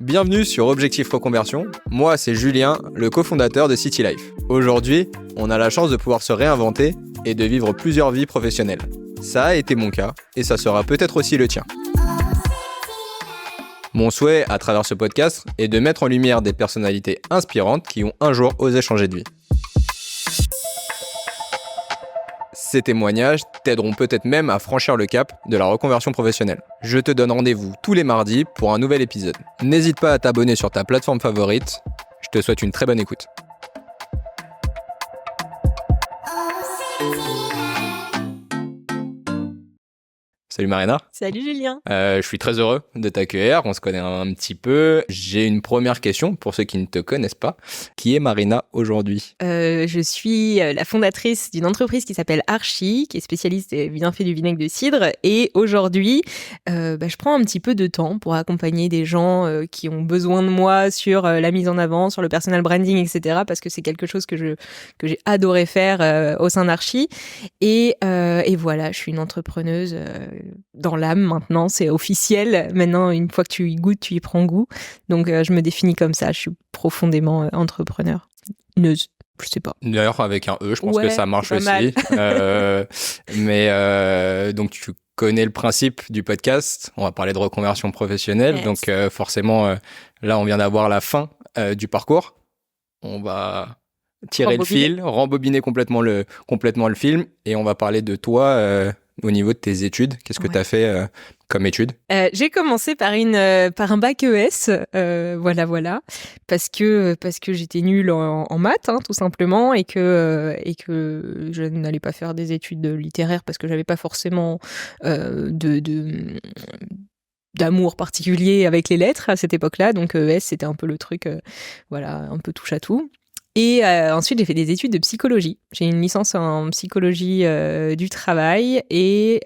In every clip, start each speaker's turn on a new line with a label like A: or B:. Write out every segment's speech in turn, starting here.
A: Bienvenue sur Objectif Reconversion. Moi, c'est Julien, le cofondateur de City Life. Aujourd'hui, on a la chance de pouvoir se réinventer et de vivre plusieurs vies professionnelles. Ça a été mon cas et ça sera peut-être aussi le tien. Mon souhait à travers ce podcast est de mettre en lumière des personnalités inspirantes qui ont un jour osé changer de vie. Ces témoignages t'aideront peut-être même à franchir le cap de la reconversion professionnelle. Je te donne rendez-vous tous les mardis pour un nouvel épisode. N'hésite pas à t'abonner sur ta plateforme favorite. Je te souhaite une très bonne écoute. Salut Marina.
B: Salut Julien.
A: Je suis très heureux de t'accueillir, on se connaît un petit peu. J'ai une première question pour ceux qui ne te connaissent pas. Qui est Marina aujourd'hui ?
B: Je suis la fondatrice d'une entreprise qui s'appelle Archi, qui est spécialiste des bienfaits du vinaigre de cidre. Et aujourd'hui, je prends un petit peu de temps pour accompagner des gens qui ont besoin de moi sur la mise en avant, sur le personal branding, etc. Parce que c'est quelque chose que j'ai adoré faire au sein d'Archi. Et voilà, je suis une entrepreneuse dans l'âme maintenant, c'est officiel. Maintenant, une fois que tu y goûtes, tu y prends goût. Donc, je me définis comme ça. Je suis profondément entrepreneur. Je sais pas.
A: D'ailleurs, avec un E, je pense que ça marche aussi. Donc, tu connais le principe du podcast. On va parler de reconversion professionnelle. Yes. Donc, forcément, là, on vient d'avoir la fin du parcours. On va tirer le fil, rembobiner complètement le film et on va parler de toi au niveau de tes études. Qu'est-ce que tu as fait comme études ?
B: J'ai commencé par un bac ES, voilà, parce que j'étais nulle en maths, tout simplement, et que je n'allais pas faire des études littéraires parce que j'avais pas forcément d'amour particulier avec les lettres à cette époque-là. Donc ES, c'était un peu le truc, un peu touche à tout. Et ensuite, j'ai fait des études de psychologie. J'ai une licence en psychologie du travail et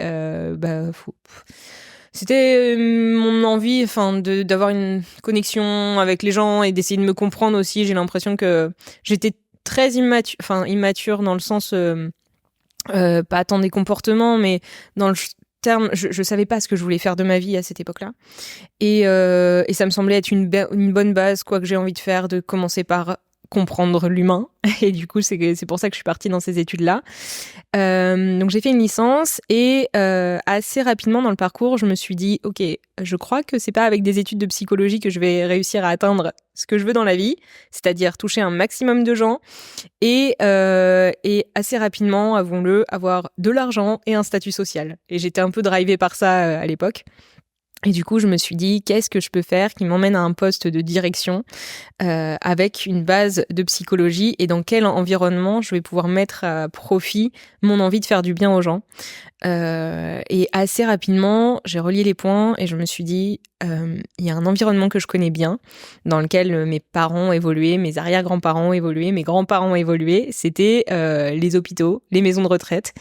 B: c'était mon envie, d'avoir une connexion avec les gens et d'essayer de me comprendre aussi. J'ai l'impression que j'étais très immature dans le sens pas tant des comportements, mais dans le terme, je savais pas ce que je voulais faire de ma vie à cette époque-là. Et ça me semblait être une bonne base, quoi que j'ai envie de faire, de commencer par comprendre l'humain. Et du coup, c'est pour ça que je suis partie dans ces études-là. Donc, j'ai fait une licence et assez rapidement dans le parcours, je me suis dit, OK, je crois que c'est pas avec des études de psychologie que je vais réussir à atteindre ce que je veux dans la vie, c'est-à-dire toucher un maximum de gens et assez rapidement, avouons-le, avoir de l'argent et un statut social. Et j'étais un peu drivée par ça à l'époque. Et du coup, je me suis dit, qu'est-ce que je peux faire qui m'emmène à un poste de direction avec une base de psychologie et dans quel environnement je vais pouvoir mettre à profit mon envie de faire du bien aux gens. Et assez rapidement, j'ai relié les points et je me suis dit, il y a un environnement que je connais bien, dans lequel mes parents ont évolué, mes arrière-grands-parents ont évolué, mes grands-parents ont évolué. C'était les hôpitaux, les maisons de retraite.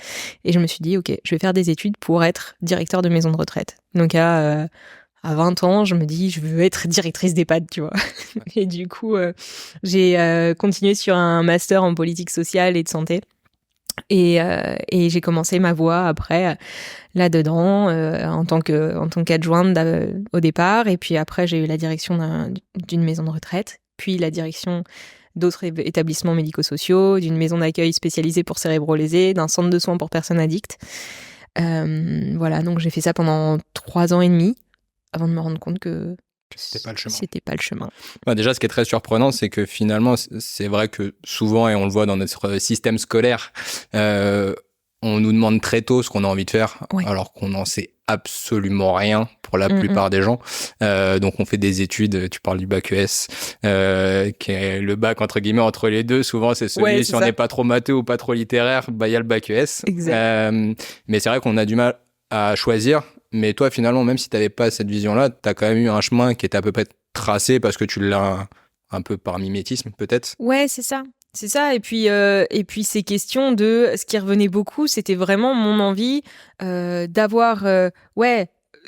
B: Et je me suis dit, OK, je vais faire des études pour être directeur de maison de retraite. Donc à 20 ans, je me dis, je veux être directrice d'EHPAD, tu vois. Et du coup, j'ai continué sur un master en politique sociale et de santé. Et j'ai commencé ma voie après là-dedans en tant qu'adjointe au départ. Et puis après, j'ai eu la direction d'une maison de retraite, puis la direction d'autres établissements médico-sociaux, d'une maison d'accueil spécialisée pour cérébro-lésés, d'un centre de soins pour personnes addictes. Donc j'ai fait ça pendant 3 ans et demi avant de me rendre compte que c'était pas le chemin.
A: Déjà, ce qui est très surprenant, c'est que finalement, c'est vrai que souvent, et on le voit dans notre système scolaire, on nous demande très tôt ce qu'on a envie de faire, alors qu'on n'en sait absolument rien pour la plupart des gens. Donc, on fait des études, tu parles du bac ES, qui est le bac, entre guillemets, entre les deux. Souvent, c'est celui, si on n'est pas trop matheux ou pas trop littéraire, il y a le bac ES. Mais c'est vrai qu'on a du mal à choisir. Mais toi, finalement, même si tu n'avais pas cette vision-là, tu as quand même eu un chemin qui était à peu près tracé parce que tu l'as un peu par mimétisme, peut-être.
B: Ouais, c'est ça. C'est ça. Et puis ces questions de ce qui revenait beaucoup, c'était vraiment mon envie d'avoir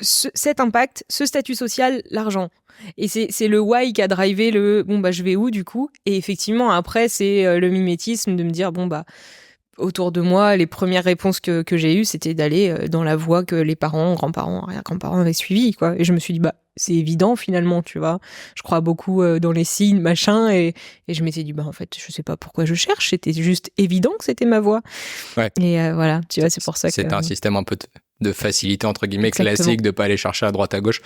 B: cet impact, ce statut social, l'argent. Et c'est le why qui a drivé je vais où du coup ? Et effectivement, après, c'est le mimétisme de me dire, autour de moi, les premières réponses que j'ai eues, c'était d'aller dans la voie que les parents, grands-parents, arrière-grands-parents avaient suivi, quoi. Et je me suis dit, bah, c'est évident, finalement, tu vois. Je crois beaucoup dans les signes, machin, et je m'étais dit, bah, en fait, je sais pas pourquoi je cherche, c'était juste évident que c'était ma voie.
A: Ouais.
B: Et voilà, tu vois, c'est pour ça que...
A: C'est un système un peu de facilité, entre guillemets,
B: Exactement.
A: classique, de pas aller chercher à droite, à gauche.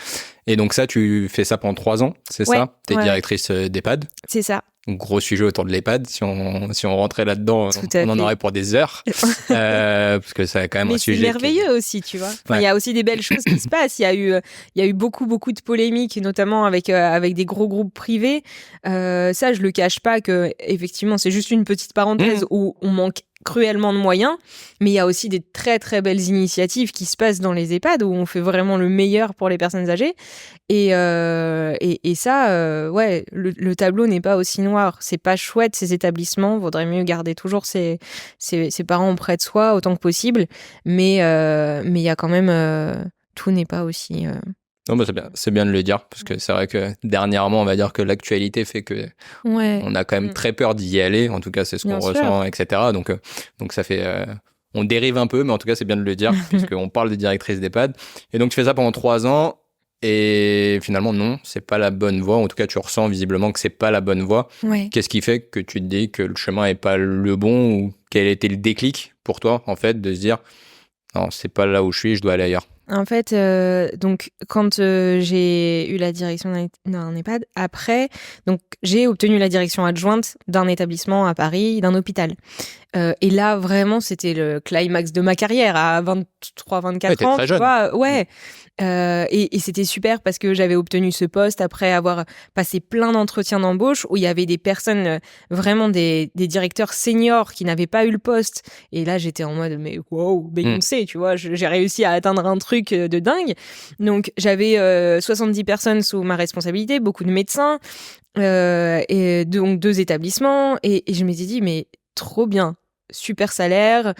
A: Et donc ça, tu fais ça pendant 3 ans, c'est ça? T'es directrice d'EHPAD.
B: C'est ça.
A: Gros sujet autour de l'EHPAD. Si on rentrait là-dedans, on en aurait pour des heures. Parce que c'est quand même un sujet.
B: Mais c'est merveilleux aussi, tu vois. Enfin, il y a aussi des belles choses qui se passent. Il y a eu beaucoup de polémiques, notamment avec des gros groupes privés. Ça, je le cache pas que, effectivement, c'est juste une petite parenthèse où on manque cruellement de moyens, mais il y a aussi des très très belles initiatives qui se passent dans les EHPAD où on fait vraiment le meilleur pour les personnes âgées et ça ouais, le tableau n'est pas aussi noir, c'est pas chouette ces établissements, vaudrait mieux garder toujours ses parents auprès de soi autant que possible, mais il y a quand même tout n'est pas aussi
A: Non, bah c'est bien de le dire, parce que c'est vrai que dernièrement, on va dire que l'actualité fait que on a quand même très peur d'y aller. En tout cas, c'est ce qu'on ressent, etc. Donc ça fait, on dérive un peu, mais en tout cas, c'est bien de le dire, puisqu'on parle des directrices d'EHPAD. Et donc, tu fais ça pendant 3 ans, et finalement, non, c'est pas la bonne voie. En tout cas, tu ressens visiblement que c'est pas la bonne voie.
B: Ouais.
A: Qu'est-ce qui fait que tu te dis que le chemin est pas le bon, ou quel était le déclic pour toi, en fait, de se dire, non, c'est pas là où je suis, je dois aller ailleurs?
B: En fait, donc quand j'ai eu la direction d'un EHPAD, après, donc j'ai obtenu la direction adjointe d'un établissement à Paris, d'un hôpital. Et là, vraiment, c'était le climax de ma carrière à 23-24 ans.
A: Très jeune.
B: Tu vois, ouais. Et c'était super parce que j'avais obtenu ce poste après avoir passé plein d'entretiens d'embauche où il y avait des personnes, vraiment des directeurs seniors qui n'avaient pas eu le poste. Et là, j'étais en mode, mais wow, Beyoncé, tu vois, j'ai réussi à atteindre un truc de dingue. Donc, j'avais 70 personnes sous ma responsabilité, beaucoup de médecins, et donc 2 établissements. Et je m'étais dit, mais trop bien. Super salaire,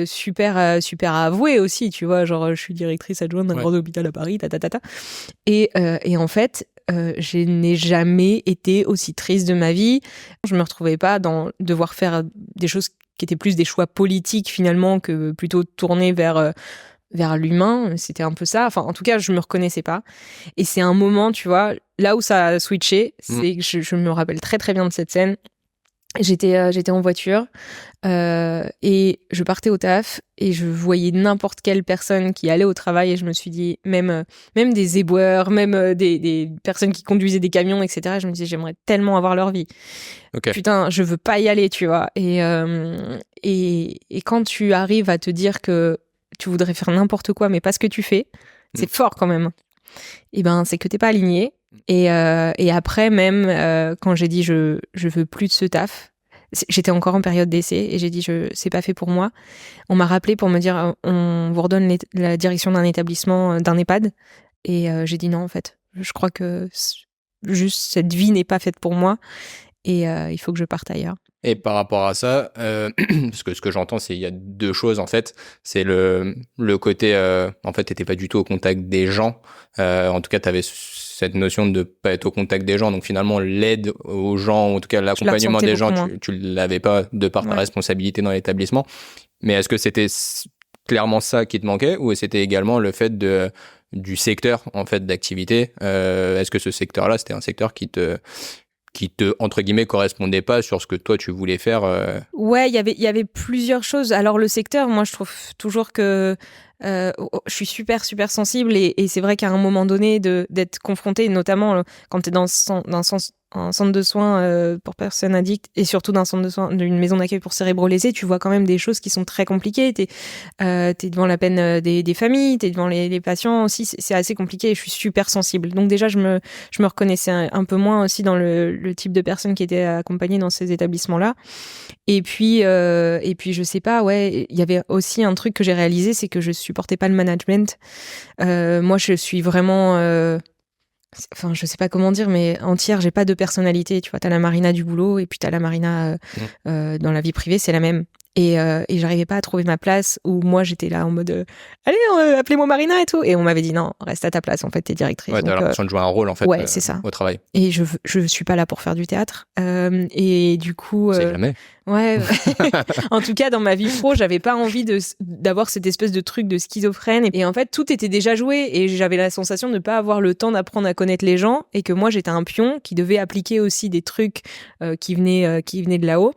B: super à avouer aussi, tu vois, genre je suis directrice adjointe d'un grand hôpital à Paris, Et en fait, je n'ai jamais été aussi triste de ma vie. Je me retrouvais pas dans devoir faire des choses qui étaient plus des choix politiques finalement que plutôt tournés vers l'humain. C'était un peu ça. Enfin, en tout cas, je me reconnaissais pas. Et c'est un moment, tu vois, là où ça a switché, c'est que je me rappelle très très bien de cette scène. J'étais en voiture et je partais au taf et je voyais n'importe quelle personne qui allait au travail et je me suis dit, même des éboueurs, même des personnes qui conduisaient des camions, etc. Je me disais, j'aimerais tellement avoir leur vie.
A: Okay.
B: Putain, je veux pas y aller, tu vois. Et quand tu arrives à te dire que tu voudrais faire n'importe quoi, mais pas ce que tu fais, c'est fort quand même. Et ben, c'est que t'es pas aligné. Et après, même quand j'ai dit je veux plus de ce taf, j'étais encore en période d'essai et j'ai dit c'est pas fait pour moi. On m'a rappelé pour me dire on vous redonne la direction d'un établissement, d'un EHPAD. Et j'ai dit non, en fait. Je crois que juste cette vie n'est pas faite pour moi et il faut que je parte ailleurs.
A: Et par rapport à ça, parce que ce que j'entends, c'est il y a 2 choses en fait. C'est le côté, en fait, t'étais pas du tout au contact des gens. En tout cas, t'avais cette notion de pas être au contact des gens. Donc finalement, l'aide aux gens, en tout cas l'accompagnement des gens, tu l'avais pas de par ta responsabilité dans l'établissement. Mais est-ce que c'était clairement ça qui te manquait, ou c'était également le fait du secteur en fait d'activité? Est-ce que ce secteur-là, c'était un secteur qui te entre guillemets correspondait pas sur ce que toi tu voulais faire?
B: Ouais, il y avait plusieurs choses. Alors le secteur, moi je trouve toujours que je suis super sensible et c'est vrai qu'à un moment donné d'être confronté, notamment quand t'es dans un centre de soins pour personnes addictes et surtout d'un centre de soins, d'une maison d'accueil pour cérébrolésés, tu vois quand même des choses qui sont très compliquées. T'es devant la peine des familles, t'es devant les patients aussi, c'est assez compliqué et je suis super sensible. Donc déjà, je me reconnaissais un peu moins aussi dans le type de personnes qui étaient accompagnées dans ces établissements-là. Et puis je sais pas, ouais, il y avait aussi un truc que j'ai réalisé, c'est que je supportais pas le management. Moi, je suis vraiment... Enfin, je sais pas comment dire, mais entière, j'ai pas de personnalité. Tu vois, t'as la Marina du boulot et puis t'as la Marina dans la vie privée, c'est la même. Et j'arrivais pas à trouver ma place, où moi j'étais là en mode allez, appelez-moi Marina et tout, et on m'avait dit non, reste à ta place, en fait, t'es directrice.
A: Ouais, t'as l'impression de jouer un rôle en fait,
B: ouais, c'est ça.
A: au travail.
B: Et je suis pas là pour faire du théâtre, et du coup
A: C'est jamais.
B: ouais. En tout cas, dans ma vie pro, j'avais pas envie d'avoir cette espèce de truc de schizophrène, et en fait tout était déjà joué, et j'avais la sensation de ne pas avoir le temps d'apprendre à connaître les gens, et que moi j'étais un pion qui devait appliquer aussi des trucs qui venaient de là-haut.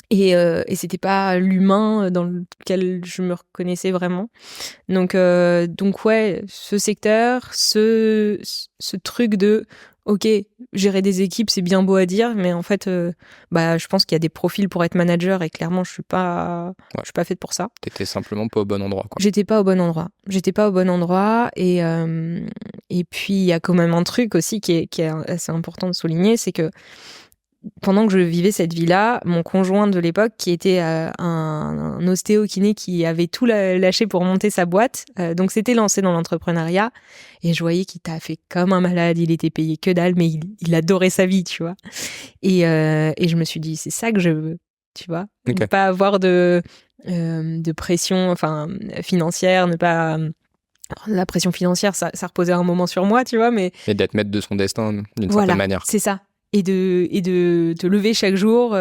B: Et c'était pas l'humain dans lequel je me reconnaissais vraiment. Donc ouais, ce secteur, ce truc de ok, gérer des équipes, c'est bien beau à dire, mais en fait, je pense qu'il y a des profils pour être manager, et clairement, je suis pas faite pour ça.
A: T'étais simplement pas au bon endroit, quoi.
B: J'étais pas au bon endroit, et puis il y a quand même un truc aussi qui est assez important de souligner, c'est que pendant que je vivais cette vie-là, mon conjoint de l'époque, qui était un ostéo-kiné qui avait tout lâché pour monter sa boîte, donc s'était lancé dans l'entrepreneuriat, et je voyais qu'il taffait comme un malade, il était payé que dalle, mais il adorait sa vie, tu vois. Et je me suis dit, c'est ça que je veux, tu vois.
A: Okay.
B: Ne pas avoir de pression, financière, ne pas... La pression financière, ça reposait un moment sur moi, tu vois, mais...
A: Et d'être maître de son destin d'une certaine manière.
B: C'est ça. Et de te lever chaque jour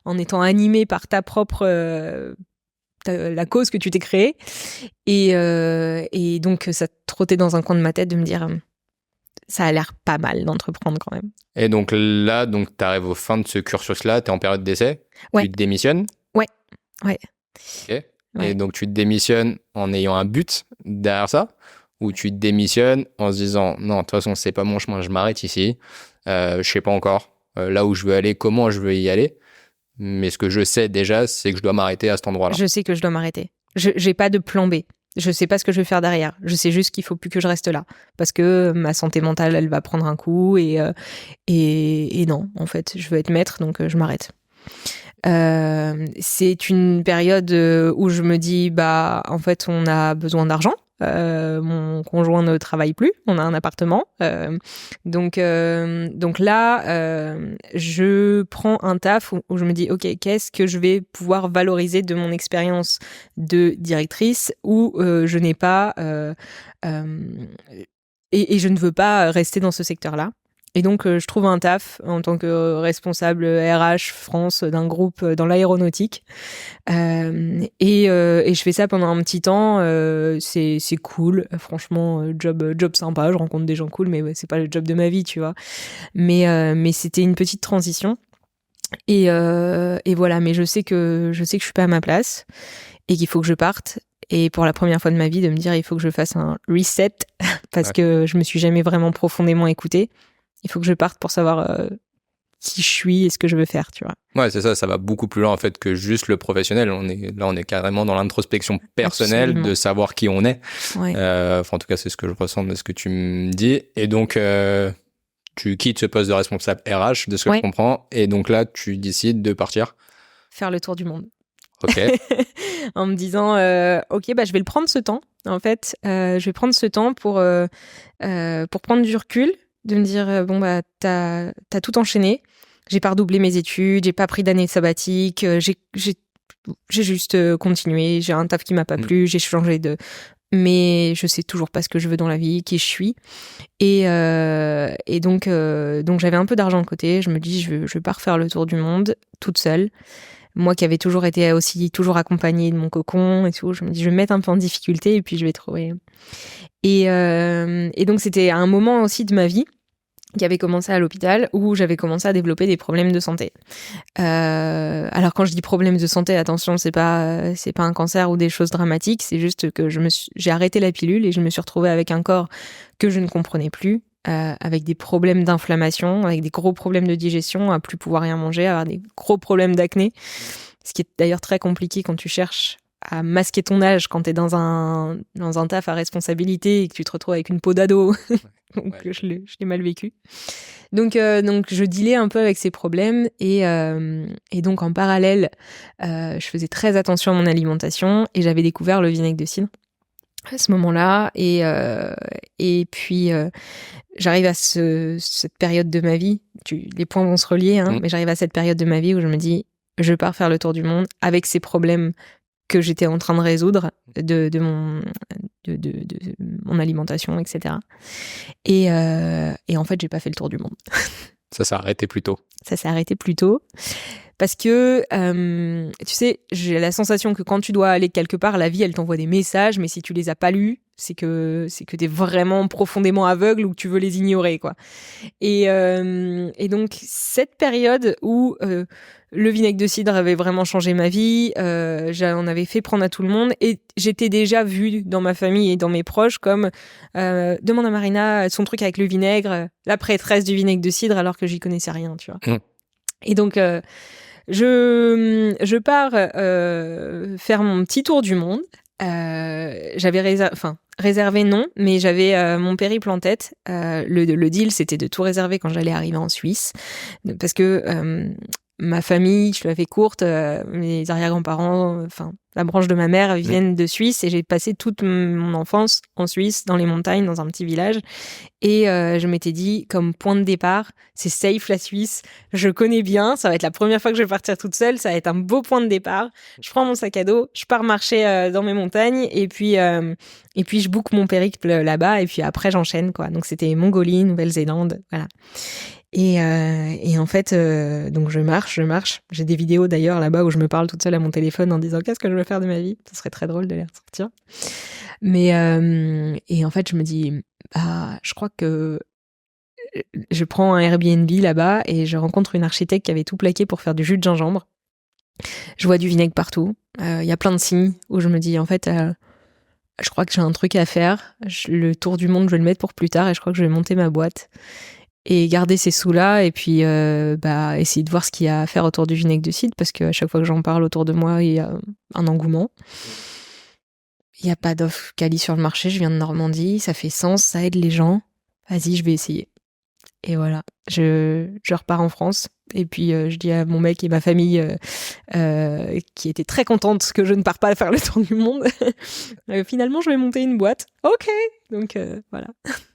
B: en étant animé par ta propre la cause que tu t'es créée, et donc ça trottait dans un coin de ma tête de me dire ça a l'air pas mal d'entreprendre quand même.
A: Et donc là, t'arrives aux fins de ce cursus-là, t'es en période d'essai,
B: ouais.
A: Tu te démissionnes.
B: Ouais.
A: Ok. Ouais. Et donc tu te démissionnes en ayant un but derrière ça, ou tu te démissionnes en se disant non, de toute façon c'est pas mon chemin, je m'arrête ici. Je sais pas encore là où je veux aller, comment je veux y aller, mais ce que je sais déjà, c'est que je dois m'arrêter à cet endroit-là.
B: Je sais que je dois m'arrêter. J'ai pas de plan B. Je sais pas ce que je vais faire derrière. Je sais juste qu'il faut plus que je reste là, parce que ma santé mentale, elle va prendre un coup, et non, en fait, je veux être maître, donc je m'arrête. C'est une période où je me dis en fait, on a besoin d'argent. Mon conjoint ne travaille plus, on a un appartement, donc là je prends un taf où je me dis ok, qu'est-ce que je vais pouvoir valoriser de mon expérience de directrice, où je n'ai pas et je ne veux pas rester dans ce secteur-là. Et donc, je trouve un taf en tant que responsable RH France d'un groupe dans l'aéronautique. Et je fais ça pendant un petit temps. C'est cool. Franchement, job sympa. Je rencontre des gens cool, mais c'est pas le job de ma vie, tu vois. Mais c'était une petite transition. Et voilà. Mais je sais que je suis pas à ma place et qu'il faut que je parte. Et pour la première fois de ma vie, de me dire, il faut que je fasse un reset parce que je me suis jamais vraiment profondément écoutée. Il faut que je parte pour savoir qui je suis et ce que je veux faire, tu vois.
A: Ouais, c'est ça, ça va beaucoup plus loin en fait que juste le professionnel. On est carrément dans l'introspection personnelle. Absolument. De savoir qui on est. Ouais. En tout cas, c'est ce que je ressens de ce que tu me dis. Et donc, tu quittes ce poste de responsable RH, de ce que je comprends. Et donc là, tu décides de partir.
B: Faire le tour du monde.
A: Ok.
B: En me disant, ok, je vais le prendre ce temps. En fait, je vais prendre ce temps pour prendre du recul. De me dire, t'as tout enchaîné. J'ai pas redoublé mes études, j'ai pas pris d'année sabbatique, j'ai juste continué. J'ai un taf qui m'a pas plu, j'ai changé mais je sais toujours pas ce que je veux dans la vie, qui je suis. Et donc j'avais un peu d'argent de côté. Je me dis, je vais pas refaire le tour du monde toute seule. Moi qui avais toujours été aussi toujours accompagnée de mon cocon et tout, je me dis, je vais me mettre un peu en difficulté et puis je vais trouver. Et donc c'était un moment aussi de ma vie qui avait commencé à l'hôpital, où j'avais commencé à développer des problèmes de santé. Alors quand je dis problèmes de santé, attention, c'est pas un cancer ou des choses dramatiques, c'est juste que j'ai arrêté la pilule et je me suis retrouvée avec un corps que je ne comprenais plus, avec des problèmes d'inflammation, avec des gros problèmes de digestion, à plus pouvoir rien manger, avoir des gros problèmes d'acné, ce qui est d'ailleurs très compliqué quand tu cherches à masquer ton âge quand t'es dans un taf à responsabilité et que tu te retrouves avec une peau d'ado. Donc je l'ai mal vécu. Donc je dealais un peu avec ces problèmes, et donc en parallèle, je faisais très attention à mon alimentation, et j'avais découvert le vinaigre de cidre à ce moment-là, et puis j'arrive à cette période de ma vie, les points vont se relier, mais j'arrive à cette période de ma vie où je me dis, je pars faire le tour du monde avec ces problèmes que j'étais en train de résoudre de mon alimentation, etc. Et en fait, j'ai pas fait le tour du monde.
A: Ça s'est arrêté plus tôt.
B: Ça s'est arrêté plus tôt. Parce que, tu sais, j'ai la sensation que quand tu dois aller quelque part, la vie, elle t'envoie des messages, mais si tu les as pas lus, c'est que t'es vraiment profondément aveugle ou que tu veux les ignorer, quoi. Et donc, cette période où le vinaigre de cidre avait vraiment changé ma vie, on avait fait prendre à tout le monde, et j'étais déjà vue dans ma famille et dans mes proches comme demande à Marina son truc avec le vinaigre, la prêtresse du vinaigre de cidre, alors que j'y connaissais rien, tu vois. Et donc, je pars faire mon petit tour du monde. J'avais réservé non, mais j'avais mon périple en tête. Le deal, c'était de tout réserver quand j'allais arriver en Suisse, parce que ma famille, je l'avais courte, mes arrière-grands-parents, la branche de ma mère viennent de Suisse, et j'ai passé toute mon enfance en Suisse, dans les montagnes, dans un petit village. Et je m'étais dit, comme point de départ, c'est safe la Suisse, je connais bien, ça va être la première fois que je vais partir toute seule, ça va être un beau point de départ. Je prends mon sac à dos, je pars marcher dans mes montagnes, et puis je book mon périple là-bas, et puis après j'enchaîne, quoi. Donc c'était Mongolie, Nouvelle-Zélande, voilà. Et en fait, donc je marche. J'ai des vidéos d'ailleurs là-bas où je me parle toute seule à mon téléphone en disant qu'est-ce que je veux faire de ma vie. Ce serait très drôle de les ressortir. Mais et en fait, je me dis, je crois que je prends un Airbnb là-bas et je rencontre une architecte qui avait tout plaqué pour faire du jus de gingembre. Je vois du vinaigre partout. Il y a plein de signes où je me dis, en fait, je crois que j'ai un truc à faire. Le tour du monde, je vais le mettre pour plus tard, et je crois que je vais monter ma boîte et garder ces sous-là, et puis essayer de voir ce qu'il y a à faire autour du vinaigre de cidre, parce qu'à chaque fois que j'en parle autour de moi, il y a un engouement. Il n'y a pas d'offre quali sur le marché, je viens de Normandie, ça fait sens, ça aide les gens. Vas-y, je vais essayer. Et voilà, je repars en France, et puis je dis à mon mec et ma famille qui étaient très contentes que je ne pars pas à faire le tour du monde, finalement je vais monter une boîte. Ok, donc voilà.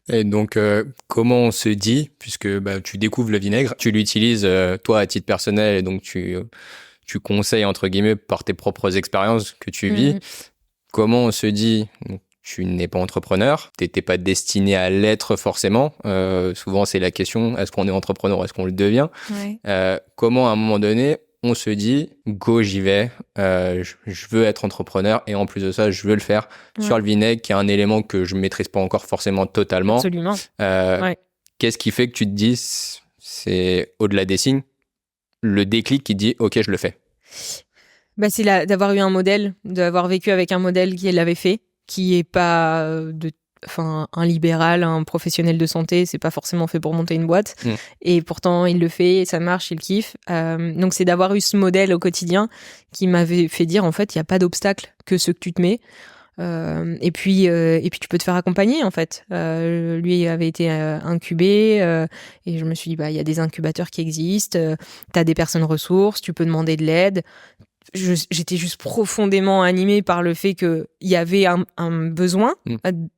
A: Et donc, comment on se dit, puisque tu découvres le vinaigre, tu l'utilises toi à titre personnel, et donc tu conseilles entre guillemets par tes propres expériences que tu vis. Comment on se dit, tu n'es pas entrepreneur, t'étais pas destiné à l'être forcément. Souvent c'est la question, est-ce qu'on est entrepreneur, est-ce qu'on le devient? Comment à un moment donné on se dit go, j'y vais, je veux être entrepreneur, et en plus de ça je veux le faire sur le vinaigre, qui est un élément que je maîtrise pas encore forcément totalement.
B: Absolument.
A: Qu'est-ce qui fait que tu te dis, c'est au-delà des signes, le déclic qui te dit ok, je le fais?
B: C'est d'avoir eu un modèle, d'avoir vécu avec un modèle qui l'avait fait, qui est pas un libéral, un professionnel de santé, c'est pas forcément fait pour monter une boîte. Et pourtant, il le fait, ça marche, il kiffe. Donc, c'est d'avoir eu ce modèle au quotidien qui m'avait fait dire, en fait, il n'y a pas d'obstacle que ceux que tu te mets. Et puis tu peux te faire accompagner, en fait. Lui avait été incubé, et je me suis dit, il y a des incubateurs qui existent, t'as des personnes ressources, tu peux demander de l'aide. J'étais juste profondément animée par le fait qu'il y avait un besoin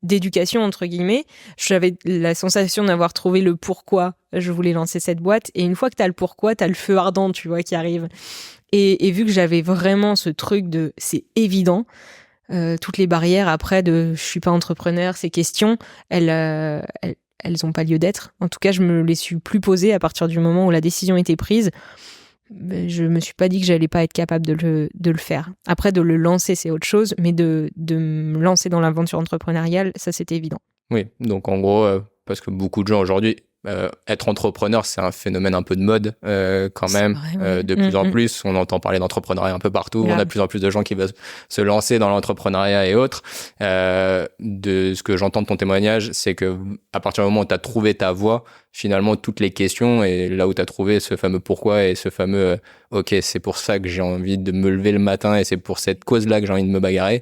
B: d'éducation, entre guillemets. J'avais la sensation d'avoir trouvé le pourquoi je voulais lancer cette boîte. Et une fois que t'as le pourquoi, t'as le feu ardent, tu vois, qui arrive. Et vu que j'avais vraiment ce truc de c'est évident, toutes les barrières après de je suis pas entrepreneur, ces questions, elles ont pas lieu d'être. En tout cas, je me les suis plus posées à partir du moment où la décision était prise. Je me suis pas dit que j'allais pas être capable de le faire. Après, de le lancer, c'est autre chose, mais de me lancer dans l'aventure entrepreneuriale, ça, c'était évident.
A: Oui, donc en gros, parce que beaucoup de gens aujourd'hui, être entrepreneur, c'est un phénomène un peu de mode quand même. Vrai, de plus en plus, on entend parler d'entrepreneuriat un peu partout. On a de plus en plus de gens qui veulent se lancer dans l'entrepreneuriat et autres. De ce que j'entends de ton témoignage, c'est que à partir du moment où tu as trouvé ta voie, finalement, toutes les questions, et là où tu as trouvé ce fameux pourquoi et ce fameux ok, c'est pour ça que j'ai envie de me lever le matin et c'est pour cette cause-là que j'ai envie de me bagarrer,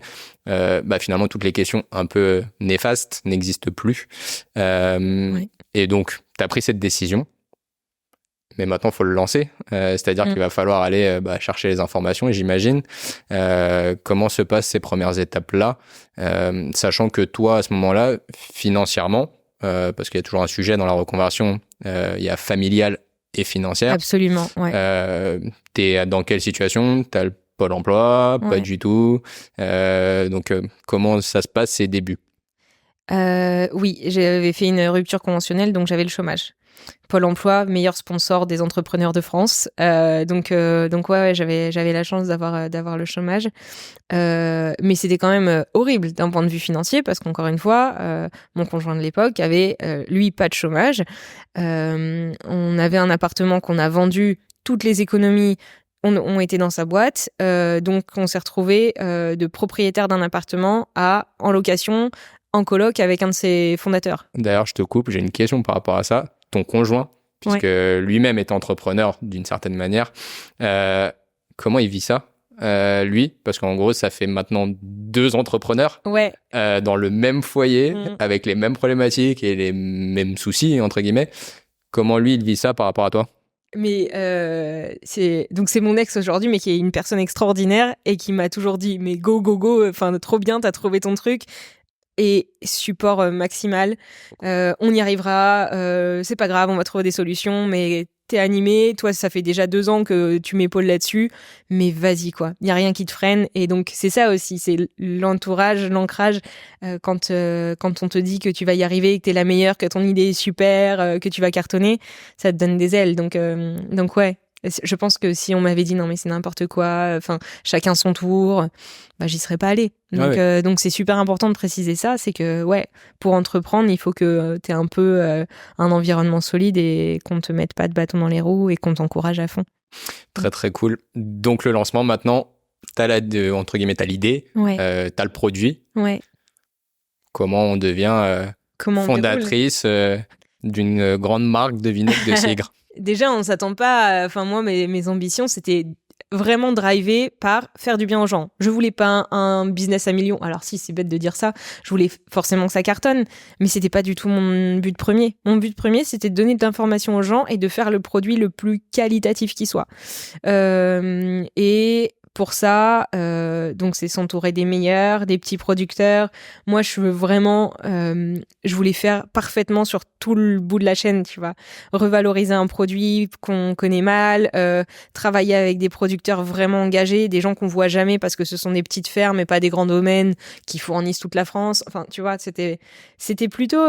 A: finalement, toutes les questions un peu néfastes n'existent plus. Oui. Et donc, tu as pris cette décision, mais maintenant, il faut le lancer. C'est-à-dire qu'il va falloir aller chercher les informations, et j'imagine. Comment se passent ces premières étapes-là, sachant que toi, à ce moment-là, financièrement, parce qu'il y a toujours un sujet dans la reconversion, il y a familial et financière.
B: Absolument, ouais.
A: T'es dans quelle situation? T'as le Pôle emploi? Pas du tout. Donc, comment ça se passe ces débuts?
B: Oui, j'avais fait une rupture conventionnelle, donc j'avais le chômage. Pôle emploi, meilleur sponsor des entrepreneurs de France. Donc ouais, j'avais la chance d'avoir le chômage. Mais c'était quand même horrible d'un point de vue financier parce qu'encore une fois, mon conjoint de l'époque avait, lui, pas de chômage. On avait un appartement qu'on a vendu, toutes les économies ont été dans sa boîte. Donc on s'est retrouvé de propriétaire d'un appartement en location, en coloc avec un de ses fondateurs.
A: D'ailleurs, je te coupe, j'ai une question par rapport à ça. Ton conjoint, puisque lui-même est entrepreneur d'une certaine manière, comment il vit ça, lui? Parce qu'en gros, ça fait maintenant 2 entrepreneurs dans le même foyer, avec les mêmes problématiques et les mêmes soucis, entre guillemets. Comment lui, il vit ça par rapport à toi?
B: Mais c'est mon ex aujourd'hui, mais qui est une personne extraordinaire et qui m'a toujours dit mais go, enfin trop bien, t'as trouvé ton truc. Et support maximal, on y arrivera, c'est pas grave, on va trouver des solutions, mais t'es animé, toi ça fait déjà 2 ans que tu m'épaules là-dessus, mais vas-y quoi, il y a rien qui te freine. Et donc c'est ça aussi, c'est l'entourage, l'ancrage, quand on te dit que tu vas y arriver, que t'es la meilleure, que ton idée est super, que tu vas cartonner, ça te donne des ailes. Donc ouais. Je pense que si on m'avait dit non mais c'est n'importe quoi, enfin chacun son tour, bah j'y serais pas allée. Donc donc c'est super important de préciser ça, c'est que ouais, pour entreprendre, il faut que tu aies un peu un environnement solide et qu'on te mette pas de bâton dans les roues et qu'on t'encourage à fond.
A: Très très cool. Donc le lancement maintenant, t'as entre guillemets t'as l'idée, t'as le produit.
B: Ouais.
A: Comment on devient fondatrice d'une grande marque de vinaigre de cidre?
B: Déjà, on s'attend pas. Enfin, moi, mes ambitions, c'était vraiment drivé par faire du bien aux gens. Je voulais pas un business à millions. Alors si, c'est bête de dire ça. Je voulais forcément que ça cartonne, mais c'était pas du tout mon but premier. Mon but premier, c'était de donner de l'information aux gens et de faire le produit le plus qualitatif qui soit. Et pour ça, donc c'est s'entourer des meilleurs, des petits producteurs. Moi, je voulais faire parfaitement sur tout le bout de la chaîne, tu vois. Revaloriser un produit qu'on connaît mal, travailler avec des producteurs vraiment engagés, des gens qu'on voit jamais parce que ce sont des petites fermes et pas des grands domaines qui fournissent toute la France. Enfin, tu vois, c'était plutôt,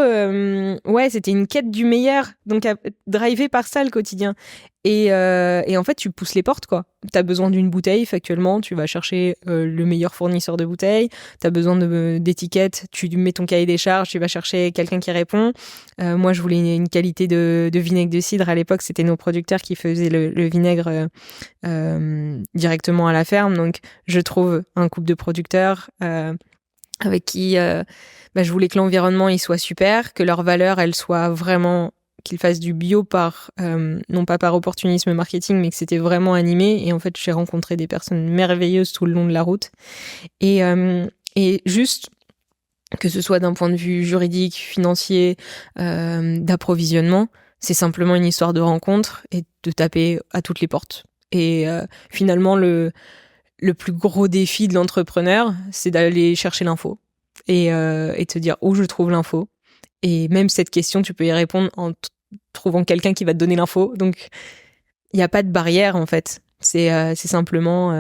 B: c'était une quête du meilleur, donc drivé par ça le quotidien. Et en fait, tu pousses les portes, quoi. T'as besoin d'une bouteille, factuellement, tu vas chercher le meilleur fournisseur de bouteilles. T'as besoin d'étiquettes, tu mets ton cahier des charges, tu vas chercher quelqu'un qui répond. Moi, je voulais une qualité de vinaigre de cidre. À l'époque, c'était nos producteurs qui faisaient le vinaigre directement à la ferme. Donc, je trouve un couple de producteurs avec qui je voulais que l'environnement il soit super, que leur valeur, elle soit vraiment... qu'ils fassent du bio non pas par opportunisme marketing, mais que c'était vraiment animé. Et en fait, j'ai rencontré des personnes merveilleuses tout le long de la route. Et juste, que ce soit d'un point de vue juridique, financier, d'approvisionnement, c'est simplement une histoire de rencontre et de taper à toutes les portes. Et finalement, le plus gros défi de l'entrepreneur, c'est d'aller chercher l'info et te dire où je trouve l'info. Et même cette question, tu peux y répondre en trouvant quelqu'un qui va te donner l'info. Donc, il n'y a pas de barrière, en fait. C'est simplement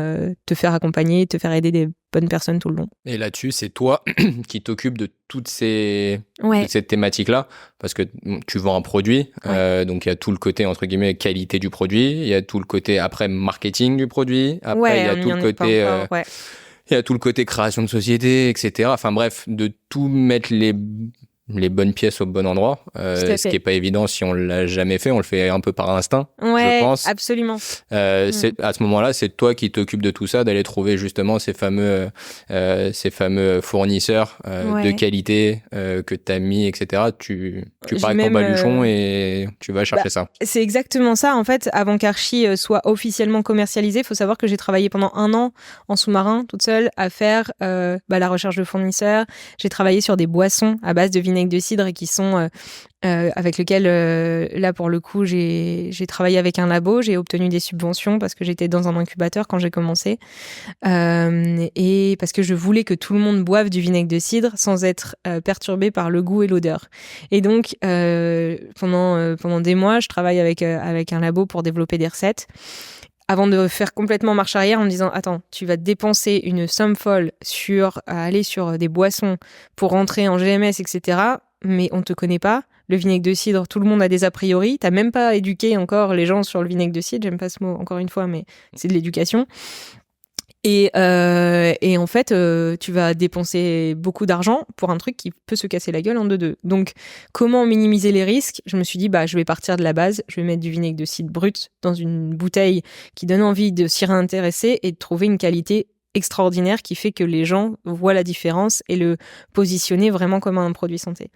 B: te faire accompagner, te faire aider des bonnes personnes tout le long. Et
A: là-dessus, c'est toi qui t'occupes de toutes ces thématiques-là, parce que tu vends un produit, donc il y a tout le côté, entre guillemets, qualité du produit, il y a tout le côté, après, marketing du produit, après, il y a tout le côté... il y a tout le côté création de société, etc. Enfin bref, de tout mettre les bonnes pièces au bon endroit, ce qui est pas évident si on l'a jamais fait, on le fait un peu par instinct, je pense.
B: Absolument.
A: À ce moment-là, c'est toi qui t'occupes de tout ça, d'aller trouver justement ces fameux fournisseurs de qualité que t'as mis, etc. Tu pars avec ton baluchon et tu vas chercher ça.
B: C'est exactement ça. En fait, avant qu'Archi soit officiellement commercialisé, il faut savoir que j'ai travaillé pendant 1 an en sous-marin, toute seule, à faire la recherche de fournisseurs. J'ai travaillé sur des boissons à base de vinaigre vinaigre de cidre et qui sont avec lequel, là pour le coup, j'ai travaillé avec un labo, j'ai obtenu des subventions parce que j'étais dans un incubateur quand j'ai commencé, et parce que je voulais que tout le monde boive du vinaigre de cidre sans être perturbé par le goût et l'odeur. Et donc pendant des mois, je travaille avec un labo pour développer des recettes. Avant de faire complètement marche arrière en me disant attends, tu vas dépenser une somme folle à aller sur des boissons pour rentrer en GMS, etc. Mais on te connaît pas. Le vinaigre de cidre, tout le monde a des a priori. T'as même pas éduqué encore les gens sur le vinaigre de cidre. J'aime pas ce mot encore une fois, mais c'est de l'éducation. Et en fait, tu vas dépenser beaucoup d'argent pour un truc qui peut se casser la gueule en deux. Donc, comment minimiser les risques ? Je me suis dit, je vais partir de la base. Je vais mettre du vinaigre de cidre brut dans une bouteille qui donne envie de s'y réintéresser et de trouver une qualité extraordinaire qui fait que les gens voient la différence et le positionner vraiment comme un produit santé.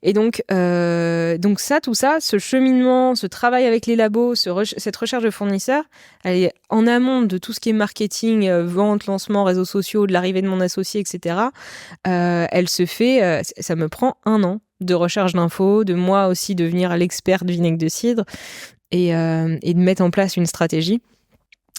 B: Et donc tout ça, ce cheminement, ce travail avec les labos, cette recherche de fournisseurs, elle est en amont de tout ce qui est marketing, vente, lancement, réseaux sociaux, de l'arrivée de mon associé, etc. Elle se fait, ça me prend 1 an de recherche d'infos, de moi aussi devenir l'expert du vinaigre de cidre et de mettre en place une stratégie.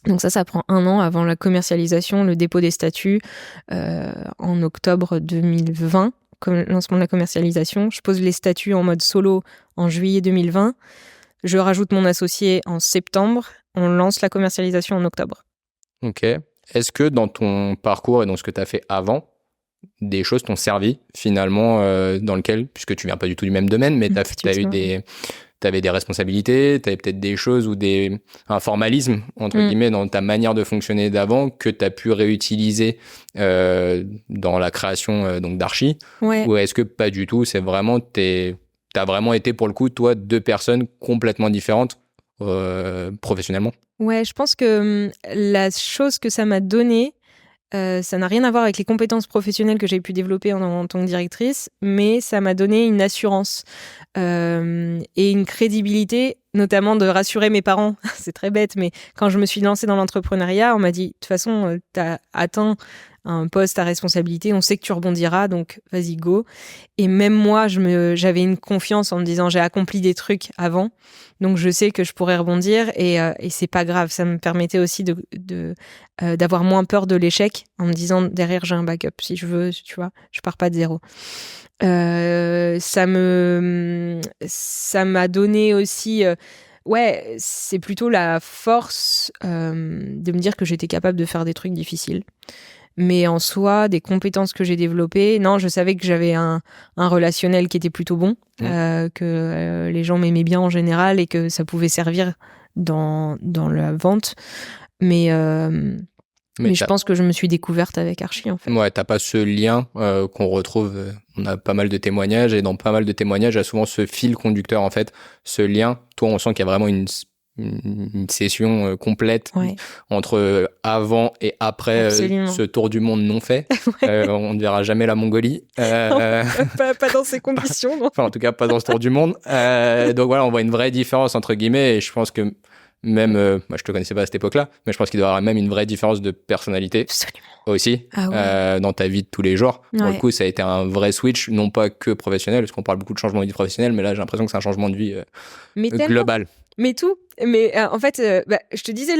B: Donc ça prend 1 an avant la commercialisation, le dépôt des statuts en octobre 2020, lancement de la commercialisation. Je pose les statuts en mode solo en juillet 2020. Je rajoute mon associé en septembre. On lance la commercialisation en octobre.
A: Ok. Est-ce que dans ton parcours et dans ce que tu as fait avant, des choses t'ont servi finalement dans lequel, puisque tu viens pas du tout du même domaine, mais t'avais des responsabilités, t'avais peut-être des choses ou un formalisme, entre guillemets, dans ta manière de fonctionner d'avant que t'as pu réutiliser dans la création donc d'Archi.
B: Ouais.
A: Ou est-ce que pas du tout, c'est vraiment, t'as vraiment été pour le coup, toi, 2 personnes complètement différentes professionnellement?
B: Ouais, je pense que la chose que ça m'a donné, ça n'a rien à voir avec les compétences professionnelles que j'ai pu développer en tant que directrice, mais ça m'a donné une assurance et une crédibilité, notamment de rassurer mes parents. C'est très bête, mais quand je me suis lancée dans l'entrepreneuriat, on m'a dit, de toute façon, t'as atteint un poste à responsabilité, on sait que tu rebondiras, donc vas-y, go. Et même moi, j'avais une confiance en me disant, j'ai accompli des trucs avant, donc je sais que je pourrais rebondir et c'est pas grave. Ça me permettait aussi d'avoir moins peur de l'échec en me disant, derrière, j'ai un backup. Si je veux, tu vois, je pars pas de zéro. Ça m'a donné aussi... ouais, c'est plutôt la force de me dire que j'étais capable de faire des trucs difficiles. Mais en soi, des compétences que j'ai développées, non, je savais que j'avais un relationnel qui était plutôt bon, que les gens m'aimaient bien en général et que ça pouvait servir dans la vente. Mais je pense que je me suis découverte avec Archi, en fait.
A: Ouais, t'as pas ce lien qu'on retrouve, on a pas mal de témoignages, et dans pas mal de témoignages, il y a souvent ce fil conducteur, en fait, ce lien. Toi, on sent qu'il y a vraiment une session complète entre avant et après ce tour du monde non fait. On ne verra jamais la Mongolie.
B: Non, pas dans ces conditions, non.
A: Enfin, en tout cas, pas dans ce tour du monde. Donc voilà, on voit une vraie différence, entre guillemets, et je pense que même, moi je te connaissais pas à cette époque-là, mais je pense qu'il doit y avoir même une vraie différence de personnalité.
B: Absolument.
A: Aussi, dans ta vie de tous les jours. Pour le coup, ça a été un vrai switch, non pas que professionnel, parce qu'on parle beaucoup de changement de vie professionnelle, mais là, j'ai l'impression que c'est un changement de vie global.
B: Mais tout. Mais en fait, je te disais,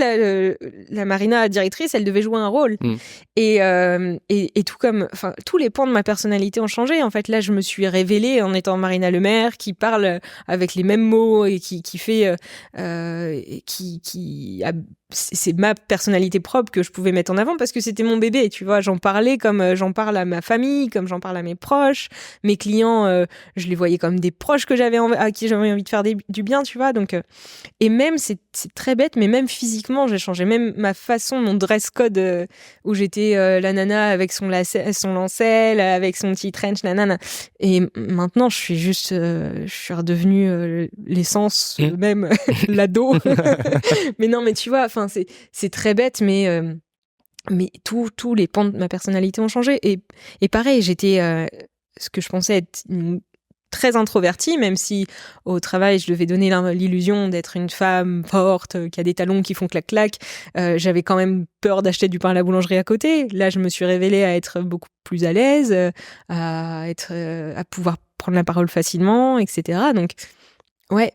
B: la Marina directrice, elle devait jouer un rôle. Et tout comme... Enfin, tous les pans de ma personnalité ont changé. En fait, là, je me suis révélée en étant Marina Lemaire, qui parle avec les mêmes mots et qui fait... c'est ma personnalité propre que je pouvais mettre en avant parce que c'était mon bébé, tu vois. J'en parlais comme j'en parle à ma famille, comme j'en parle à mes proches. Mes clients, je les voyais comme des proches à qui j'avais envie de faire du bien, tu vois. Donc, et même, c'est très bête, mais même physiquement, j'ai changé. Même ma façon, mon dress code où j'étais la nana avec son lancel, avec son petit trench, nanana. Et maintenant, je suis redevenue l'essence, même l'ado. Mais non, mais tu vois, enfin, c'est très bête, mais tous les pans de ma personnalité ont changé. Et pareil, j'étais ce que je pensais être très introvertie, même si au travail, je devais donner l'illusion d'être une femme forte, qui a des talons qui font clac-clac. J'avais quand même peur d'acheter du pain à la boulangerie à côté. Là, je me suis révélée à être beaucoup plus à l'aise, à pouvoir prendre la parole facilement, etc. Donc, ouais,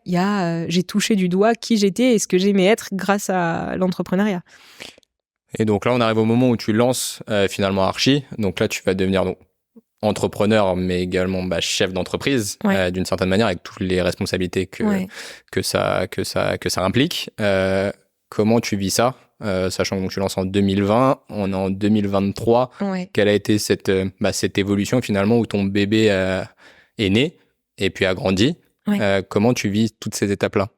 B: j'ai touché du doigt qui j'étais et ce que j'aimais être grâce à l'entrepreneuriat.
A: Et donc là, on arrive au moment où tu lances finalement Archi. Donc là, tu vas devenir entrepreneur, mais également chef d'entreprise d'une certaine manière, avec toutes les responsabilités que ça implique. Comment tu vis ça, sachant que tu lances en 2020, on est en 2023. Quelle a été cette évolution finalement où ton bébé est né et puis a grandi? Comment tu vis toutes ces étapes-là?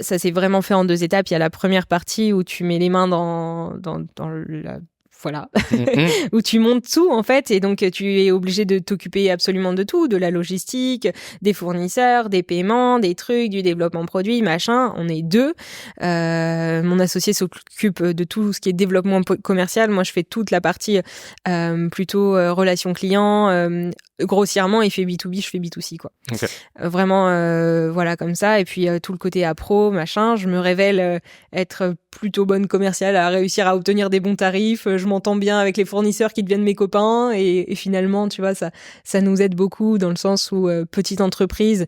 B: Ça s'est vraiment fait en 2 étapes. Il y a la première partie où tu mets les mains dans la... Voilà, où tu montes tout en fait, et donc tu es obligé de t'occuper absolument de tout, de la logistique, des fournisseurs, des paiements, des trucs, du développement produit, machin. On est 2. Mon associé s'occupe de tout ce qui est développement commercial. Moi, je fais toute la partie plutôt relation client. Grossièrement, il fait B2B, je fais B2C, quoi.
A: Okay.
B: Vraiment, voilà, comme ça. Et puis, tout le côté appro, machin. Je me révèle être plutôt bonne commerciale, à réussir à obtenir des bons tarifs. Je m'entends bien avec les fournisseurs qui deviennent mes copains. Et finalement, tu vois, ça nous aide beaucoup dans le sens où, petite entreprise,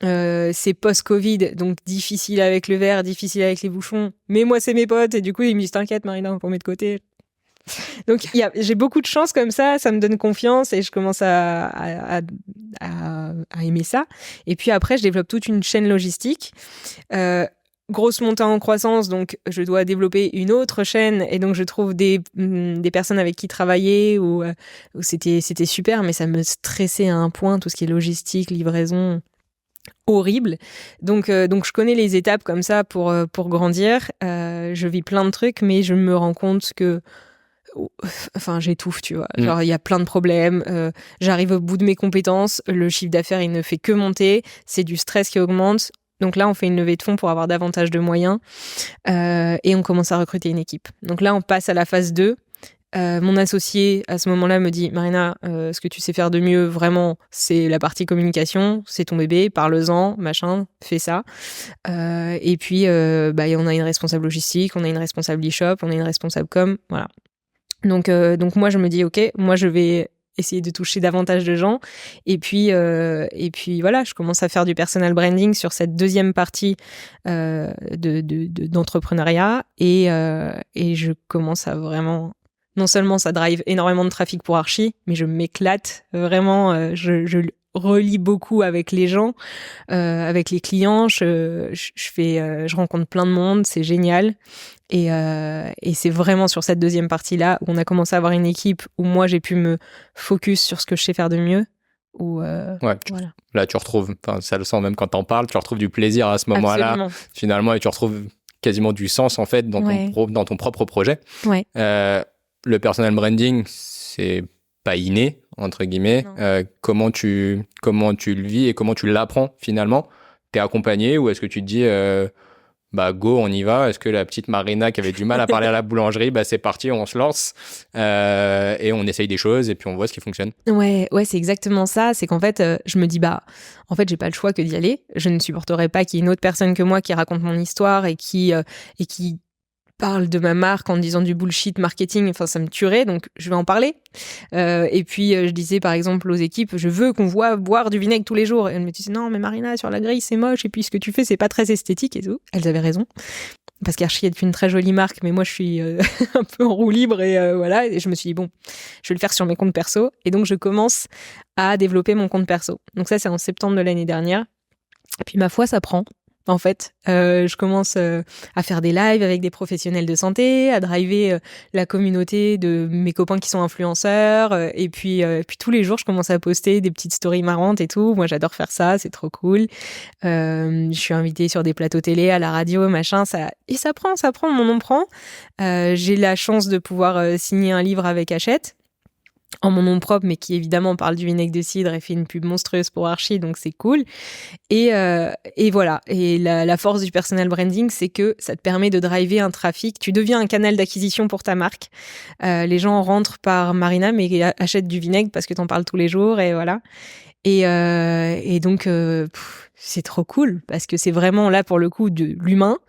B: c'est post-Covid, donc difficile avec le verre, difficile avec les bouchons. Mais moi, c'est mes potes. Et du coup, ils me disent, t'inquiète, Marina, on met de côté. Donc j'ai beaucoup de chance comme ça me donne confiance et je commence à aimer ça. Et puis après, je développe toute une chaîne logistique. Grosse montée en croissance, donc je dois développer une autre chaîne et donc je trouve des personnes avec qui travailler où c'était super, mais ça me stressait à un point, tout ce qui est logistique, livraison, horrible. Donc je connais les étapes comme ça pour grandir. Je vis plein de trucs, mais je me rends compte que j'étouffe, tu vois. Genre, il y a plein de problèmes. J'arrive au bout de mes compétences. Le chiffre d'affaires, il ne fait que monter. C'est du stress qui augmente. Donc là, on fait une levée de fonds pour avoir davantage de moyens. Et on commence à recruter une équipe. Donc là, on passe à la phase 2. Mon associé, à ce moment-là, me dit « Marina, ce que tu sais faire de mieux, vraiment, c'est la partie communication. C'est ton bébé, parle-en, machin, fais ça. » Et puis, on a une responsable logistique, on a une responsable e-shop, on a une responsable com, voilà. Donc moi je me dis ok, moi je vais essayer de toucher davantage de gens et puis voilà, je commence à faire du personal branding sur cette deuxième partie d'entrepreneuriat et je commence à vraiment, non seulement ça drive énormément de trafic pour Archi, mais je m'éclate vraiment, je relie beaucoup avec les gens, avec les clients, je rencontre plein de monde, c'est génial. Et c'est vraiment sur cette deuxième partie-là où on a commencé à avoir une équipe où moi j'ai pu me focus sur ce que je sais faire de mieux. Voilà.
A: Là tu retrouves, ça le sent même quand t'en parles, tu retrouves du plaisir à ce moment-là. Absolument. Finalement, et tu retrouves quasiment du sens en fait dans ton propre projet.
B: Ouais.
A: Le personal branding, c'est pas inné entre guillemets. Comment tu le vis et comment tu l'apprends finalement? T'es accompagné ou est-ce que tu te dis go, on y va? Est-ce que la petite Marina qui avait du mal à parler à la boulangerie, c'est parti, on se lance et on essaye des choses et puis on voit ce qui fonctionne?
B: Ouais, c'est exactement ça. C'est qu'en fait, je me dis en fait, j'ai pas le choix que d'y aller. Je ne supporterais pas qu'il y ait une autre personne que moi qui raconte mon histoire et qui parle de ma marque en disant du bullshit marketing, ça me tuerait, donc je vais en parler. Et puis je disais par exemple aux équipes, je veux qu'on voit boire du vinaigre tous les jours. Et elles me disaient non mais Marina, sur la grille c'est moche et puis ce que tu fais c'est pas très esthétique et tout. Elles avaient raison. Parce qu'Archi est une très jolie marque, mais moi je suis un peu en roue libre et voilà. Et je me suis dit bon, je vais le faire sur mes comptes perso. Et donc je commence à développer mon compte perso. Donc ça c'est en septembre de l'année dernière. Et puis ma foi ça prend. En fait, je commence à faire des lives avec des professionnels de santé, à driver la communauté de mes copains qui sont influenceurs, et puis tous les jours, je commence à poster des petites stories marrantes et tout. Moi, j'adore faire ça, c'est trop cool. Je suis invitée sur des plateaux télé, à la radio, machin, ça prend, mon nom prend. J'ai la chance de pouvoir signer un livre avec Hachette, en mon nom propre, mais qui évidemment parle du vinaigre de cidre et fait une pub monstrueuse pour Archi, donc c'est cool. Et voilà. Et la force du personal branding, c'est que ça te permet de driver un trafic. Tu deviens un canal d'acquisition pour ta marque. Les gens rentrent par Marina, mais achètent du vinaigre parce que t'en parles tous les jours, et voilà. Et donc, c'est trop cool parce que c'est vraiment là pour le coup de l'humain.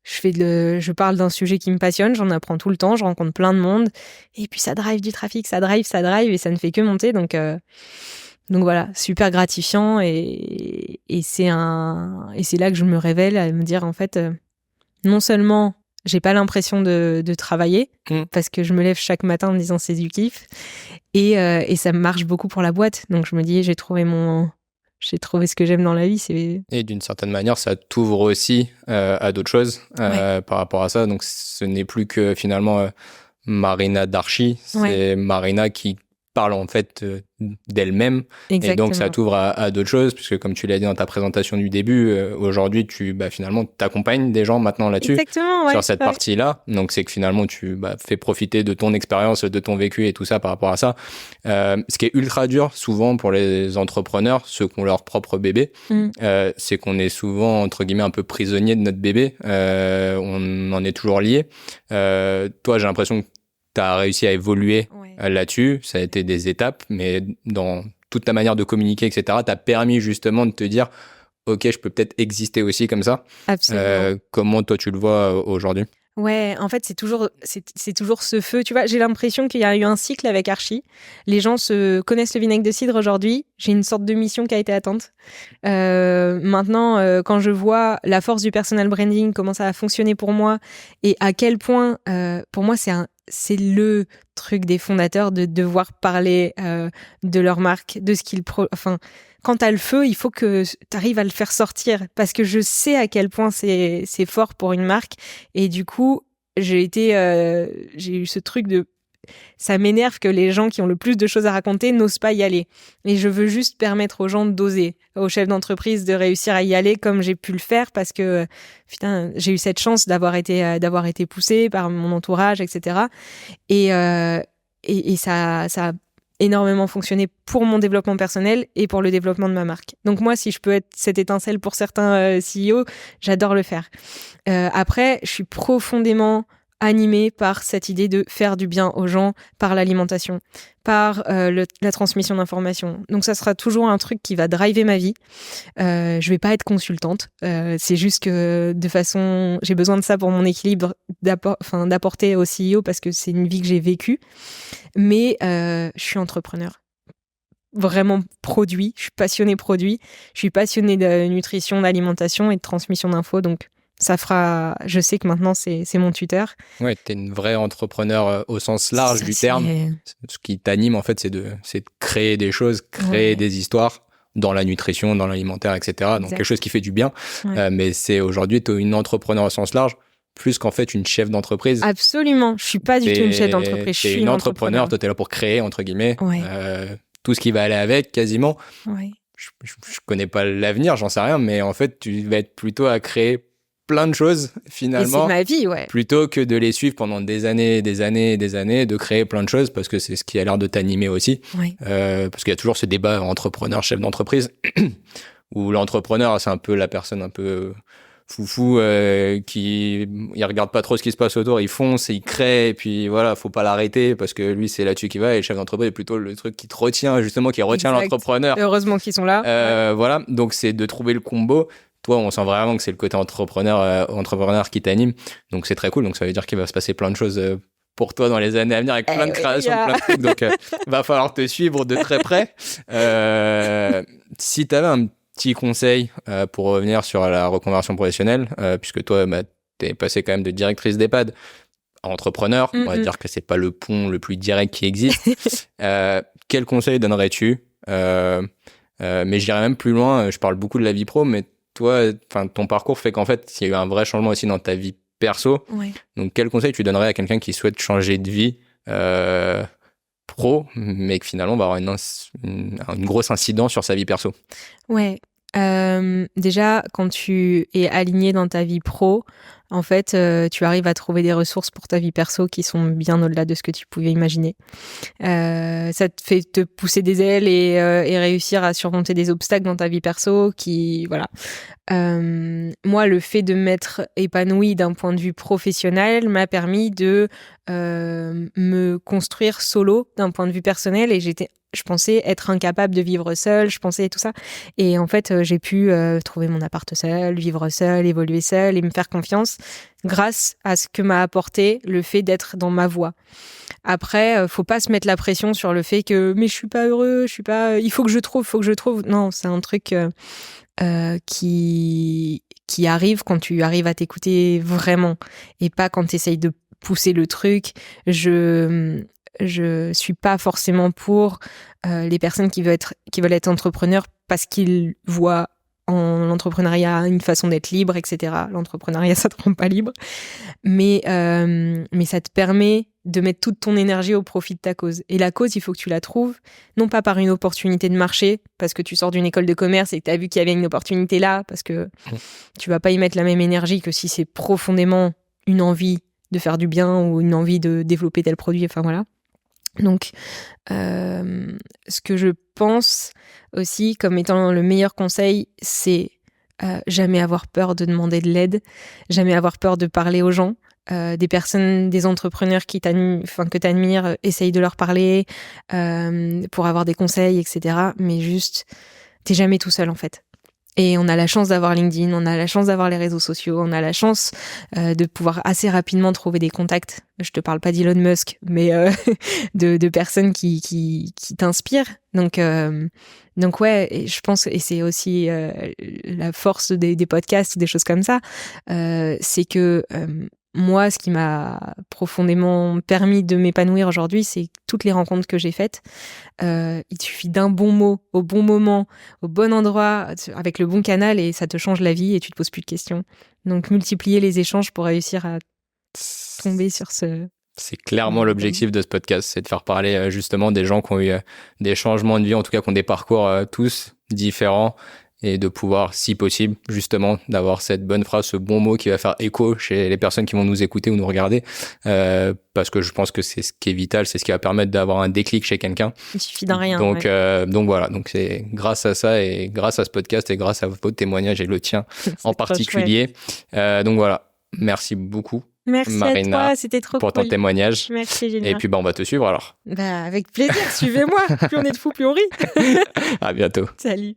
B: Je parle d'un sujet qui me passionne, j'en apprends tout le temps, je rencontre plein de monde, et puis ça drive du trafic, ça drive, et ça ne fait que monter, donc Donc voilà, super gratifiant et c'est là que je me révèle à me dire en fait, non seulement j'ai pas l'impression de travailler parce que je me lève chaque matin en me disant c'est du kiff et ça marche beaucoup pour la boîte. Donc je me dis j'ai trouvé ce que j'aime dans la vie.
A: Et d'une certaine manière, ça t'ouvre aussi à d'autres choses par rapport à ça. Donc ce n'est plus que finalement Marina Darchi, c'est Marina qui parle en fait d'elle-même. Exactement. Et donc ça t'ouvre à d'autres choses, puisque comme tu l'as dit dans ta présentation du début, aujourd'hui tu finalement t'accompagnes des gens maintenant là-dessus.
B: Exactement,
A: sur cette partie-là. Donc c'est que finalement tu fais profiter de ton expérience, de ton vécu et tout ça par rapport à ça. Ce qui est ultra dur souvent pour les entrepreneurs, ceux qui ont leur propre bébé, c'est qu'on est souvent entre guillemets un peu prisonnier de notre bébé. On en est toujours lié. Toi, j'ai l'impression que tu as réussi à évoluer là-dessus. Ça a été des étapes, mais dans toute ta manière de communiquer, etc., t'as permis justement de te dire ok, je peux peut-être exister aussi comme ça.
B: Absolument.
A: Comment toi tu le vois aujourd'hui ?
B: Ouais, en fait, c'est toujours ce feu. Tu vois, j'ai l'impression qu'il y a eu un cycle avec Archi. Les gens connaissent le vinaigre de cidre aujourd'hui. J'ai une sorte de mission qui a été atteinte. Maintenant, quand je vois la force du personal branding, comment ça a fonctionné pour moi et à quel point, pour moi, c'est le truc des fondateurs de devoir parler de leur marque, de ce qu'ils quand t'as le feu, il faut que t'arrives à le faire sortir parce que je sais à quel point c'est fort pour une marque et du coup j'ai eu ce truc de ça m'énerve que les gens qui ont le plus de choses à raconter n'osent pas y aller et je veux juste permettre aux gens d'oser, aux chefs d'entreprise de réussir à y aller comme j'ai pu le faire parce que putain j'ai eu cette chance d'avoir été poussée par mon entourage, etc. et ça a énormément fonctionné pour mon développement personnel et pour le développement de ma marque. Donc moi, si je peux être cette étincelle pour certains CEO, j'adore le faire. Après, je suis profondément animée par cette idée de faire du bien aux gens par l'alimentation, par la transmission d'informations. Donc ça sera toujours un truc qui va driver ma vie. Je vais pas être consultante. C'est juste que j'ai besoin de ça pour mon équilibre d'apporter au CEO parce que c'est une vie que j'ai vécue. Mais je suis entrepreneur. Vraiment produit. Je suis passionnée produit. Je suis passionnée de nutrition, d'alimentation et de transmission d'infos. Donc je sais que maintenant c'est mon tuteur.
A: Ouais, t'es une vraie entrepreneur au sens large du terme. Ce qui t'anime en fait, c'est de créer des choses, créer des histoires dans la nutrition, dans l'alimentaire, etc. Donc quelque chose qui fait du bien. Mais c'est aujourd'hui, t'es une entrepreneur au sens large, plus qu'en fait une chef d'entreprise.
B: Absolument, je suis pas du tout une chef d'entreprise. Je suis une entrepreneur.
A: Toi, t'es là pour créer entre guillemets tout ce qui va aller avec, quasiment. Je connais pas l'avenir, j'en sais rien, mais en fait, tu vas être plutôt à créer plein de choses finalement.
B: Et c'est ma vie,
A: plutôt que de les suivre pendant des années, de créer plein de choses parce que c'est ce qui a l'air de t'animer aussi. Parce qu'il y a toujours ce débat entrepreneur, chef d'entreprise où l'entrepreneur, c'est un peu la personne un peu foufou qui il regarde pas trop ce qui se passe autour, il fonce, il crée et puis voilà, faut pas l'arrêter parce que lui c'est là-dessus qu'il va et le chef d'entreprise est plutôt le truc qui te retient justement, qui retient l'entrepreneur.
B: Heureusement qu'ils sont là.
A: Voilà, donc c'est de trouver le combo. Toi, on sent vraiment que c'est le côté entrepreneur qui t'anime. Donc, c'est très cool. Donc, ça veut dire qu'il va se passer plein de choses pour toi dans les années à venir avec plein de créations, plein de trucs. Donc, va falloir te suivre de très près. Si tu avais un petit conseil pour revenir sur la reconversion professionnelle, puisque toi, t'es passé quand même de directrice d'EHPAD à entrepreneur. On va dire que c'est pas le pont le plus direct qui existe. Quel conseil donnerais-tu mais j'irais même plus loin. Je parle beaucoup de la vie pro, mais toi, ton parcours fait qu'en fait, il y a eu un vrai changement aussi dans ta vie perso. Donc, quel conseil tu donnerais à quelqu'un qui souhaite changer de vie pro, mais que finalement va avoir une grosse incidence sur sa vie perso?
B: Déjà, quand tu es aligné dans ta vie pro, en fait, tu arrives à trouver des ressources pour ta vie perso qui sont bien au-delà de ce que tu pouvais imaginer. Ça te fait te pousser des ailes et réussir à surmonter des obstacles dans ta vie perso voilà. Moi, le fait de m'être épanouie d'un point de vue professionnel m'a permis de me construire solo d'un point de vue personnel et je pensais être incapable de vivre seule, je pensais tout ça. Et en fait, j'ai pu trouver mon appart seule, vivre seule, évoluer seule et me faire confiance grâce à ce que m'a apporté le fait d'être dans ma voie. Après, faut pas se mettre la pression sur le fait que mais je suis pas heureux, il faut que je trouve. Non, c'est un truc qui arrive quand tu arrives à t'écouter vraiment et pas quand tu essayes de pousser le truc. Je suis pas forcément pour les personnes qui veulent être entrepreneurs parce qu'ils voient en l'entrepreneuriat une façon d'être libre, etc. L'entrepreneuriat, ça te rend pas libre. Mais ça te permet de mettre toute ton énergie au profit de ta cause. Et la cause, il faut que tu la trouves, non pas par une opportunité de marché, parce que tu sors d'une école de commerce et que tu as vu qu'il y avait une opportunité là, parce que tu vas pas y mettre la même énergie que si c'est profondément une envie de faire du bien ou une envie de développer tel produit, enfin voilà. Donc, ce que je pense aussi comme étant le meilleur conseil, c'est jamais avoir peur de demander de l'aide, jamais avoir peur de parler aux gens. Des personnes, des entrepreneurs que t'admires, essaye de leur parler pour avoir des conseils, etc. Mais juste, t'es jamais tout seul en fait. Et on a la chance d'avoir LinkedIn, on a la chance d'avoir les réseaux sociaux, on a la chance de pouvoir assez rapidement trouver des contacts. Je te parle pas d'Elon Musk, mais de personnes qui t'inspirent. Donc ouais, et je pense, et c'est aussi la force des podcasts ou des choses comme ça, c'est que moi, ce qui m'a profondément permis de m'épanouir aujourd'hui, c'est toutes les rencontres que j'ai faites. Il suffit d'un bon mot, au bon moment, au bon endroit, avec le bon canal, et ça te change la vie et tu te poses plus de questions. Donc, multiplier les échanges pour réussir à tomber sur ce...
A: C'est clairement l'objectif de ce podcast, c'est de faire parler justement des gens qui ont eu des changements de vie, en tout cas qui ont des parcours tous différents, et de pouvoir, si possible, justement, d'avoir cette bonne phrase, ce bon mot qui va faire écho chez les personnes qui vont nous écouter ou nous regarder, parce que je pense que c'est ce qui est vital, c'est ce qui va permettre d'avoir un déclic chez quelqu'un.
B: Il suffit d'un rien.
A: Donc, donc voilà, donc c'est grâce à ça et grâce à ce podcast et grâce à vos témoignages et le tien en particulier. Donc voilà, merci beaucoup.
B: Merci
A: Marina,
B: à toi, c'était trop
A: pour ton témoignage.
B: Merci, Génia.
A: Et puis on va te suivre alors.
B: Avec plaisir, suivez-moi. Plus on est de fous, plus on rit.
A: À bientôt.
B: Salut.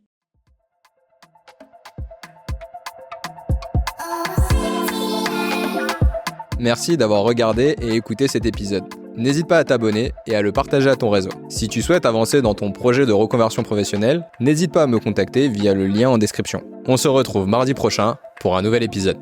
A: Merci d'avoir regardé et écouté cet épisode. N'hésite pas à t'abonner et à le partager à ton réseau. Si tu souhaites avancer dans ton projet de reconversion professionnelle, n'hésite pas à me contacter via le lien en description. On se retrouve mardi prochain pour un nouvel épisode.